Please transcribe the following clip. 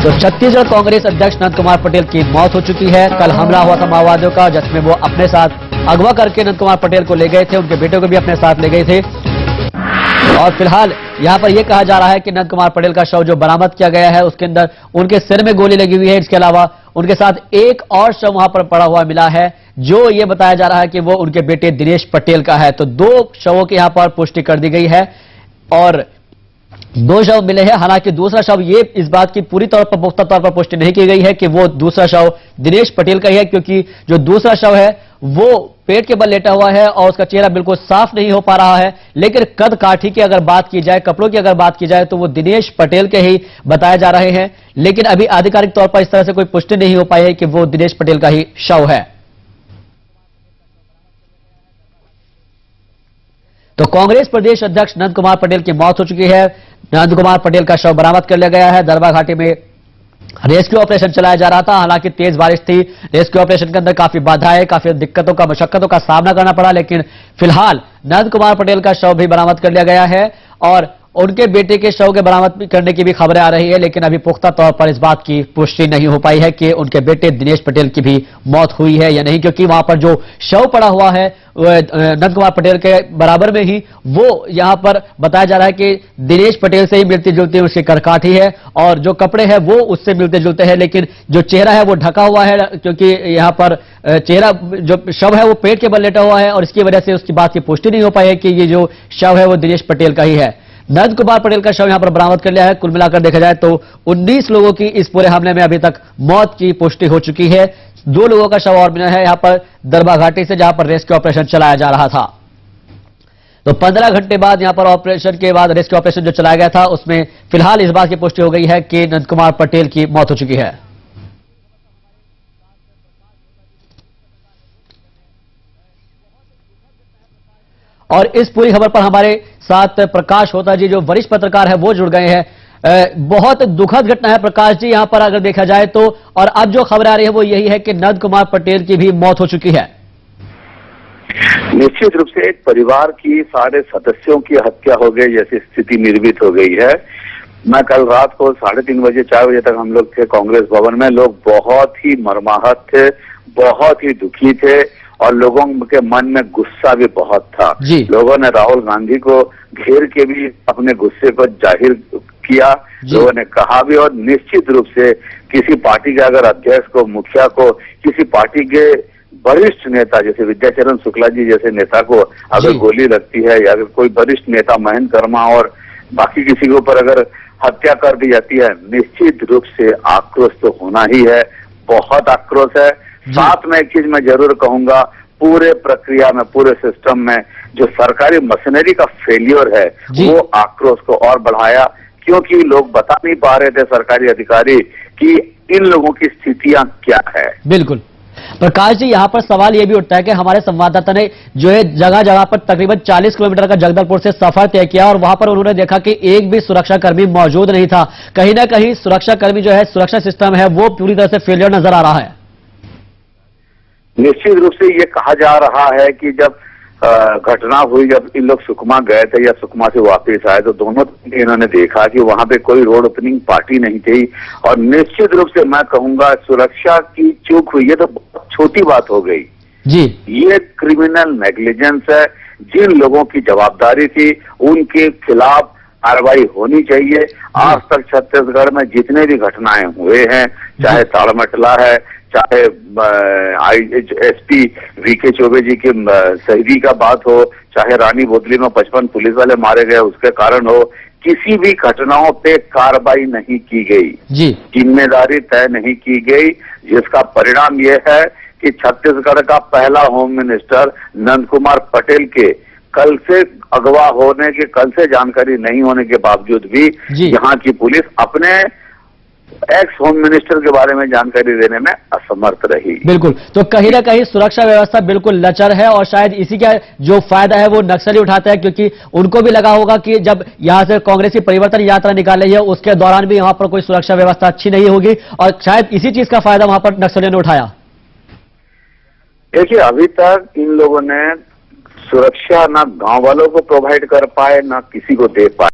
तो छत्तीसगढ़ कांग्रेस अध्यक्ष नंद कुमार पटेल की मौत हो चुकी है। कल हमला हुआ था माओवादियों का, जिसमें वो अपने साथ अगवा करके नंद कुमार पटेल को ले गए थे, उनके बेटे को भी अपने साथ ले गए थे। और फिलहाल यहां पर यह कहा जा रहा है कि नंद कुमार पटेल का शव जो बरामद किया गया है उसके अंदर उनके सिर में गोली लगी हुई है। इसके अलावा उनके साथ एक और शव वहां पर पड़ा हुआ मिला है, जो ये बताया जा रहा है कि वो उनके बेटे दिनेश पटेल का है। तो 2 शवों की यहां पर पुष्टि कर दी गई है और 2 शव मिले हैं। हालांकि दूसरा शव ये इस बात की पूरी तौर पर पुख्ता तौर पर पुष्टि नहीं की गई है कि वो दूसरा शव दिनेश पटेल का ही है, क्योंकि जो दूसरा शव है वो पेट के बल लेटा हुआ है और उसका चेहरा बिल्कुल साफ नहीं हो पा रहा है। लेकिन कद काठी की अगर बात की जाए, कपड़ों की अगर बात की जाए, तो वो दिनेश पटेल के ही बताए जा रहे हैं। लेकिन अभी आधिकारिक तौर पर इस तरह से कोई पुष्टि नहीं हो पाई है कि वो दिनेश पटेल का ही शव है। तो कांग्रेस प्रदेश अध्यक्ष नंद कुमार पटेल की मौत हो चुकी है। नंद कुमार पटेल का शव बरामद कर लिया गया है। दरबा घाटी में रेस्क्यू ऑपरेशन चलाया जा रहा था। हालांकि तेज बारिश थी, रेस्क्यू ऑपरेशन के अंदर काफी बाधाएं, काफी दिक्कतों का, मशक्कतों का सामना करना पड़ा। लेकिन फिलहाल नंद कुमार पटेल का शव भी बरामद कर लिया गया है और उनके बेटे के शव के बरामद करने की भी खबरें आ रही है। लेकिन अभी पुख्ता तौर पर इस बात की पुष्टि नहीं हो पाई है कि उनके बेटे दिनेश पटेल की भी मौत हुई है या नहीं, क्योंकि वहां पर जो शव पड़ा हुआ है नंद कुमार पटेल के बराबर में ही, वो यहां पर बताया जा रहा है कि दिनेश पटेल से ही मिलती जुलती उसकी करकाठी है और जो कपड़े हैं वो उससे मिलते जुलते हैं। लेकिन जो चेहरा है वो ढका हुआ है, क्योंकि यहां पर चेहरा, जो शव है वो पेट के बल लेटा हुआ है और इसकी वजह से उसकी बात की पुष्टि नहीं हो पाई है कि ये जो शव है वो दिनेश पटेल का ही है। नंद कुमार पटेल का शव यहां पर बरामद कर लिया है। कुल मिलाकर देखा जाए तो 19 लोगों की इस पूरे हमले में अभी तक मौत की पुष्टि हो चुकी है। 2 लोगों का शव और मिला है यहां पर दरबा घाटी से, जहां पर रेस्क्यू ऑपरेशन चलाया जा रहा था। तो 15 घंटे बाद यहां पर ऑपरेशन के बाद रेस्क्यू ऑपरेशन जो चलाया गया था उसमें फिलहाल इस बात की पुष्टि हो गई है कि नंद कुमार पटेल की मौत हो चुकी है। और इस पूरी खबर पर हमारे साथ प्रकाश होता जी, जो वरिष्ठ पत्रकार है, वो जुड़ गए हैं। बहुत दुखद घटना है प्रकाश जी यहां पर अगर देखा जाए तो, और अब जो खबर आ रही है वो यही है कि नंद कुमार पटेल की भी मौत हो चुकी है। निश्चित रूप से एक परिवार की सारे सदस्यों की हत्या हो गई जैसी स्थिति निर्मित हो गई है। मैं कल रात को 3:30 बजे 4 बजे तक हम लोग थे कांग्रेस भवन में। लोग बहुत ही मर्माहत थे, बहुत ही दुखी थे और लोगों के मन में गुस्सा भी बहुत था। लोगों ने राहुल गांधी को घेर के भी अपने गुस्से को जाहिर किया, लोगों ने कहा भी। और निश्चित रूप से किसी पार्टी के अगर अध्यक्ष को, मुखिया को, किसी पार्टी के वरिष्ठ नेता जैसे विद्याचरण शुक्ला जी जैसे नेता को अगर गोली लगती है, या अगर कोई वरिष्ठ नेता महेंद्र कर्मा और बाकी किसी के ऊपर अगर हत्या कर दी जाती है, निश्चित रूप से आक्रोश तो होना ही है, बहुत आक्रोश है। साथ में एक चीज मैं जरूर कहूंगा, पूरे प्रक्रिया में, पूरे सिस्टम में जो सरकारी मशीनरी का फेलियर है वो आक्रोश को और बढ़ाया, क्योंकि लोग बता नहीं पा रहे थे, सरकारी अधिकारी, कि इन लोगों की स्थितियां क्या है। बिल्कुल प्रकाश जी, यहां पर सवाल यह भी उठता है कि हमारे संवाददाता ने जो है जगह जगह पर तकरीबन 40 किलोमीटर का जगदलपुर से सफर तय किया और वहां पर उन्होंने देखा कि एक भी सुरक्षाकर्मी मौजूद नहीं था। कहीं ना कहीं सुरक्षाकर्मी जो है, सुरक्षा सिस्टम है, वो पूरी तरह से फेलियर नजर आ रहा है। निश्चित रूप से ये कहा जा रहा है कि जब घटना हुई, जब इन लोग सुकमा गए थे या सुकमा से वापस आए, तो दोनों इन्होंने देखा कि वहां पे कोई रोड ओपनिंग पार्टी नहीं थी। और निश्चित रूप से मैं कहूंगा सुरक्षा की चूक हुई, ये तो बहुत छोटी बात हो गई जी। ये क्रिमिनल नेग्लिजेंस है। जिन लोगों की जवाबदारी थी उनके खिलाफ कार्रवाई होनी चाहिए। आज तक छत्तीसगढ़ में जितने भी घटनाएं हुए हैं, चाहे ताड़मटला है, चाहे एसपी वीके चौबे जी की शहीदी का बात हो, चाहे रानी बोतली में 55 पुलिस वाले मारे गए उसके कारण हो, किसी भी घटनाओं पे कार्रवाई नहीं की गई, जिम्मेदारी तय नहीं की गई, जिसका परिणाम यह है कि छत्तीसगढ़ का पहला होम मिनिस्टर नंद कुमार पटेल के कल से अगवा होने के, कल से जानकारी नहीं होने के बावजूद भी यहाँ की पुलिस अपने एक्स होम मिनिस्टर के बारे में जानकारी देने में असमर्थ रही। बिल्कुल, तो कहीं ना कहीं सुरक्षा व्यवस्था बिल्कुल लचर है और शायद इसी का जो फायदा है वो नक्सली उठाते हैं, क्योंकि उनको भी लगा होगा कि जब यहां से कांग्रेस की परिवर्तन यात्रा निकाली है उसके दौरान भी यहां पर कोई सुरक्षा व्यवस्था अच्छी नहीं होगी और शायद इसी चीज का फायदा वहां पर नक्सलियों ने उठाया। देखिए, अभी तक इन लोगों ने सुरक्षा ना गांव वालों को प्रोवाइड कर पाए, ना किसी को दे पाए।